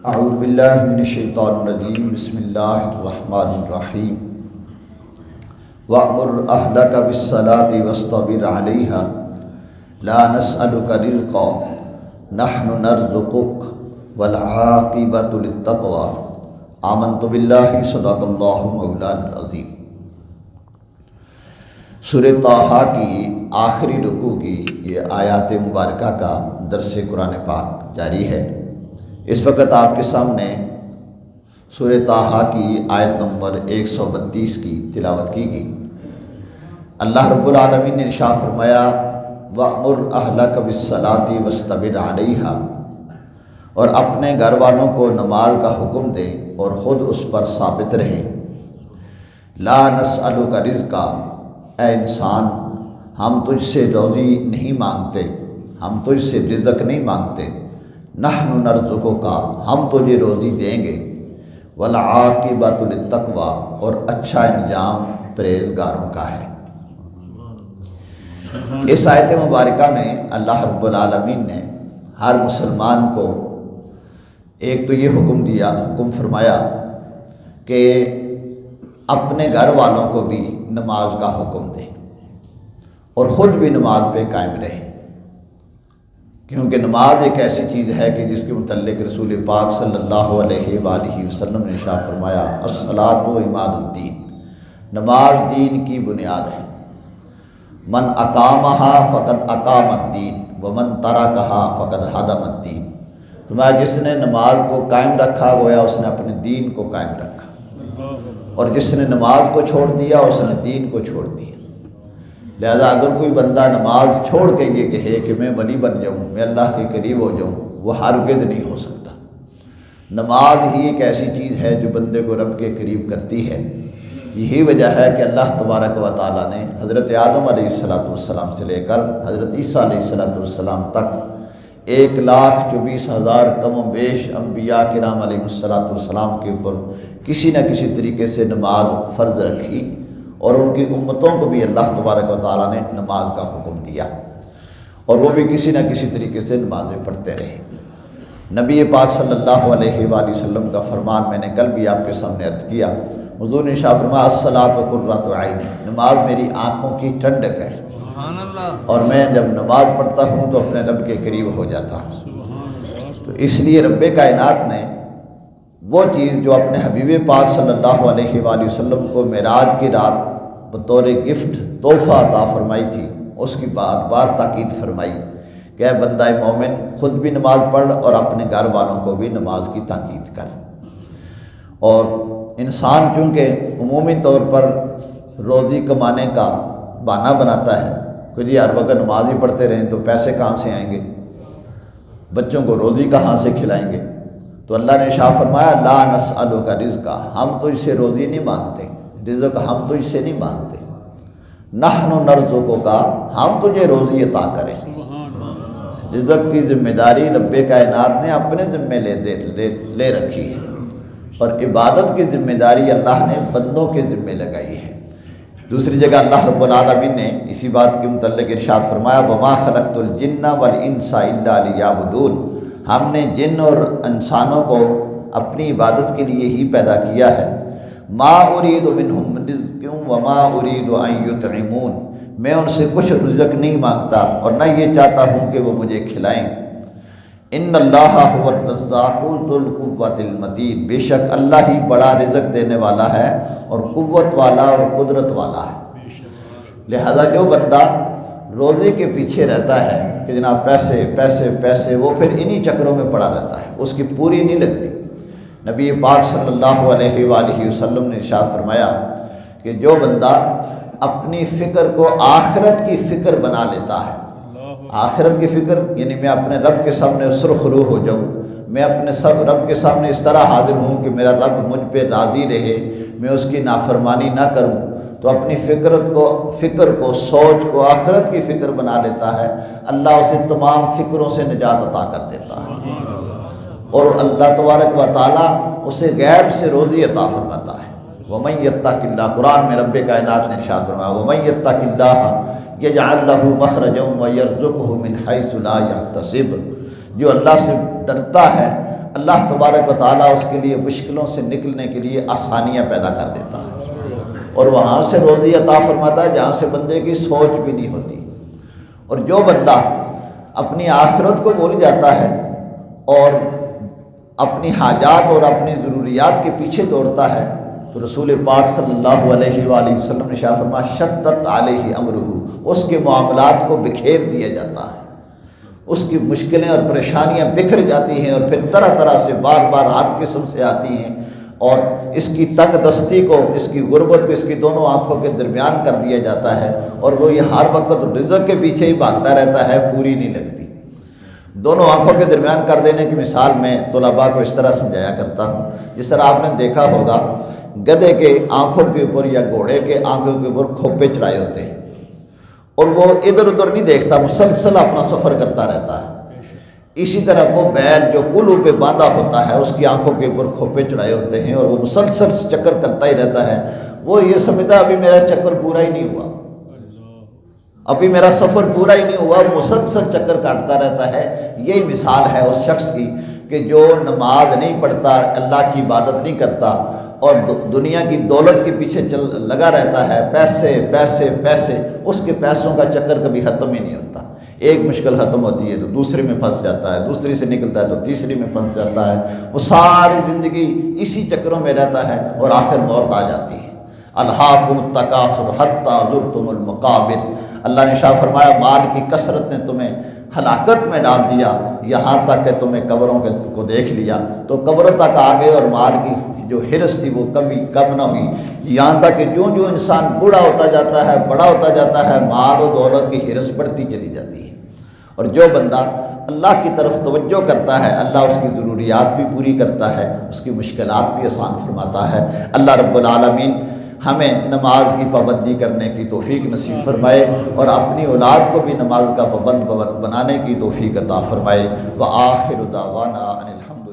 اعوذ باللہ من الشیطان الرجیم بسم اللہ الرحمن الرحیم وَأْمُرْ أَهْلَكَ بِالصَّلَاةِ وَاصْطَبِرْ عَلَيْهَا لَا نَسْأَلُكَ رِزْقًا نَحْنُ نَرْزُقُكَ وَالْعَاقِبَةُ لِلتَّقْوَىٰ آمَنْتُ بِاللَّهِ صدق اللہ مولانا العظیم۔ سورہ طٰہٰ کی آخری رکوع کی یہ آیات مبارکہ کا درس قرآن پاک جاری ہے۔ اس وقت آپ کے سامنے سورہ طٰہٰ کی آیت نمبر 132 کی تلاوت کی گئی۔ اللہ رب العالمین نے ارشاد فرمایا وَأْمُرْ أَهْلَكَ بِالصَّلَاةِ وَاصْطَبِرْ عَلَيْهَا، اور اپنے گھر والوں کو نماز کا حکم دیں اور خود اس پر ثابت رہیں۔ لَا نَسْأَلُكَ رِزْقًا، اے انسان ہم تجھ سے روزی نہیں مانگتے، ہم تجھ سے رزق نہیں مانگتے۔ نحن نرزقک، ہم تجھے روزی دیں گے۔ والعاقبۃ للتقویٰ، اور اچھا انجام پرہیزگاروں کا ہے۔ اس آیت مبارکہ میں اللہ رب العالمین نے ہر مسلمان کو ایک تو یہ حکم فرمایا کہ اپنے گھر والوں کو بھی نماز کا حکم دیں اور خود بھی نماز پہ قائم رہیں، کیونکہ نماز ایک ایسی چیز ہے کہ جس کے متعلق رسول پاک صلی اللہ علیہ وآلہ وسلم نے ارشاد فرمایا الصلاۃ عماد الدین، نماز دین کی بنیاد ہے۔ من اقامہا فقد اقام الدین ومن ترکہا فقد ہدم الدین، فرمایا جس نے نماز کو قائم رکھا گویا اس نے اپنے دین کو قائم رکھا، اور جس نے نماز کو چھوڑ دیا اس نے دین کو چھوڑ دیا۔ لہذا اگر کوئی بندہ نماز چھوڑ کے یہ کہے کہ میں ولی بن جاؤں، میں اللہ کے قریب ہو جاؤں، وہ ہرگز نہیں ہو سکتا۔ نماز ہی ایک ایسی چیز ہے جو بندے کو رب کے قریب کرتی ہے۔ یہی وجہ ہے کہ اللہ تبارک و تعالیٰ نے حضرت آدم علیہ السلام سے لے کر حضرت عیسیٰ علیہ السلام تک 1,24,000 کم و بیش انبیاء کرام علیہ السلام کے اوپر کسی نہ کسی طریقے سے نماز فرض رکھی، اور ان کی امتوں کو بھی اللہ تبارک و تعالیٰ نے نماز کا حکم دیا، اور وہ بھی کسی نہ کسی طریقے سے نمازیں پڑھتے رہے۔ نبی پاک صلی اللہ علیہ وآلہ وسلم کا فرمان میں نے کل بھی آپ کے سامنے عرض کیا، حضور نے ارشاد فرمایا الصلاۃ قرۃ عینی، نماز میری آنکھوں کی ٹھنڈک ہے، اور میں جب نماز پڑھتا ہوں تو اپنے رب کے قریب ہو جاتا ہوں۔ تو اس لیے رب کائنات نے وہ چیز جو اپنے حبیب پاک صلی اللہ علیہ وآلہ وسلم کو معراج کی رات بطور گفٹ تحفہ عطا فرمائی تھی، اس کی بار بار تاکید فرمائی کہ اے بندہ مومن خود بھی نماز پڑھ اور اپنے گھر والوں کو بھی نماز کی تاکید کر۔ اور انسان چونکہ عمومی طور پر روزی کمانے کا بہانہ بناتا ہے کہ جی ہر وقت نماز ہی پڑھتے رہیں تو پیسے کہاں سے آئیں گے، بچوں کو روزی کہاں سے کھلائیں گے؟ تو اللہ نے ارشاد فرمایا لا نسألک رزقا، ہم تجھ سے روزی نہیں مانگتے، رزق ہم تجھ سے نہیں مانگتے۔ نحن نرزقک، ہم تجھے روزی عطا کریں۔ رزق کی ذمہ داری رب کائنات نے اپنے ذمے لے رکھی ہے، اور عبادت کی ذمہ داری اللہ نے بندوں کے ذمے لگائی ہے۔ دوسری جگہ اللہ رب العالمین نے اسی بات کے متعلق ارشاد فرمایا وما خلقت الجن والانس الا لیعبدون، ہم نے جن اور انسانوں کو اپنی عبادت کے لیے ہی پیدا کیا ہے۔ ما ارید منہم رزق وما ارید ان یطعمون، میں ان سے کچھ رزق نہیں مانگتا اور نہ یہ چاہتا ہوں کہ وہ مجھے کھلائیں۔ ان اللہ هو الرزاق ذو القوۃ المتین، بے شک اللہ ہی بڑا رزق دینے والا ہے اور قوت والا اور قدرت والا ہے۔ لہذا جو بندہ روزے کے پیچھے رہتا ہے کہ جناب پیسے پیسے پیسے، وہ پھر انہی چکروں میں پڑا رہتا ہے، اس کی پوری نہیں لگتی۔ نبی پاک صلی اللہ علیہ وآلہ وسلم نے ارشاد فرمایا کہ جو بندہ اپنی فکر کو آخرت کی فکر بنا لیتا ہے، آخرت کی فکر یعنی میں اپنے رب کے سامنے سرخ روح ہو جاؤں، میں اپنے رب کے سامنے اس طرح حاضر ہوں کہ میرا رب مجھ پہ راضی رہے، میں اس کی نافرمانی نہ کروں، تو اپنی فکر کو سوچ کو آخرت کی فکر بنا لیتا ہے، اللہ اسے تمام فکروں سے نجات عطا کر دیتا ہے، اور اللہ تبارک و تعالیٰ اسے غیب سے روزی عطا فرماتا ہے۔ وَمَن يَتَّقِ اللَّهَ، قرآن میں رب کائنات نے ارشاد فرمایا وَمَن يَتَّقِ اللَّهَ يَجْعَل لَّهُ مَخْرَجًا وَيَرْزُقْهُ مِنْ حَيْثُ لَا يَحْتَسِبُ، جو اللہ سے ڈرتا ہے اللہ تبارک و تعالیٰ اس کے لیے مشکلوں سے نکلنے کے لیے آسانیاں پیدا کر دیتا ہے، اور وہاں سے روزی عطا فرماتا ہے جہاں سے بندے کی سوچ بھی نہیں ہوتی۔ اور جو بندہ اپنی آخرت کو بھول جاتا ہے اور اپنی حاجات اور اپنی ضروریات کے پیچھے دوڑتا ہے تو رسول پاک صلی اللہ علیہ وآلہ وسلم نے ارشاد فرمایا شتت علیہ امرہ، اس کے معاملات کو بکھیر دیا جاتا ہے، اس کی مشکلیں اور پریشانیاں بکھر جاتی ہیں، اور پھر طرح طرح سے بار بار ہر قسم سے آتی ہیں، اور اس کی تنگ دستی کو، اس کی غربت کو اس کی دونوں آنکھوں کے درمیان کر دیا جاتا ہے، اور وہ یہ ہر وقت رزق کے پیچھے ہی بھاگتا رہتا ہے، پوری نہیں لگتی۔ دونوں آنکھوں کے درمیان کر دینے کی مثال میں طلباء کو اس طرح سمجھایا کرتا ہوں، جس طرح آپ نے دیکھا ہوگا گدھے کے آنکھوں کے اوپر یا گھوڑے کے آنکھوں کے اوپر کھوپے چڑھائے ہوتے ہیں، اور وہ ادھر ادھر نہیں دیکھتا، مسلسل اپنا سفر کرتا رہتا ہے۔ اسی طرح وہ بیل جو کلو پہ باندھا ہوتا ہے، اس کی آنکھوں کے اوپر کھوپے چڑھائے ہوتے ہیں، اور وہ مسلسل چکر کرتا ہی رہتا ہے۔ وہ یہ سمجھتا ہے ابھی میرا چکر پورا ہی نہیں ہوا، ابھی میرا سفر پورا ہی نہیں ہوا، مسلسل چکر کاٹتا رہتا ہے۔ یہی مثال ہے اس شخص کی کہ جو نماز نہیں پڑھتا، اللہ کی عبادت نہیں کرتا، اور دنیا کی دولت کے پیچھے لگا رہتا ہے، پیسے پیسے پیسے، اس کے پیسوں کا چکر کبھی ختم ہی نہیں ہوتا۔ ایک مشکل ختم ہوتی ہے تو دوسرے میں پھنس جاتا ہے، دوسری سے نکلتا ہے تو تیسری میں پھنس جاتا ہے، وہ ساری زندگی اسی چکروں میں رہتا ہے، اور آخر موت آ جاتی ہے۔ الہاکم التکاثر حتی زرتم المقابر، اللہ نے ارشاد فرمایا مال کی کثرت نے تمہیں ہلاکت میں ڈال دیا، یہاں تک کہ تمہیں قبروں کو دیکھ لیا، تو قبروں تک آ گئے، اور مال کی جو ہرس تھی وہ کبھی کم نہ ہوئی، یہاں تک کہ جو انسان بوڑھا ہوتا جاتا ہے، بڑا ہوتا جاتا ہے، مال و دولت کی ہرس بڑھتی چلی جاتی ہے۔ اور جو بندہ اللہ کی طرف توجہ کرتا ہے، اللہ اس کی ضروریات بھی پوری کرتا ہے، اس کی مشکلات بھی آسان فرماتا ہے۔ اللہ رب العالمین ہمیں نماز کی پابندی کرنے کی توفیق نصیب فرمائے، اور اپنی اولاد کو بھی نماز کا پابند بنانے کی توفیق عطا فرمائے۔ وآخر دعوانا ان الحمد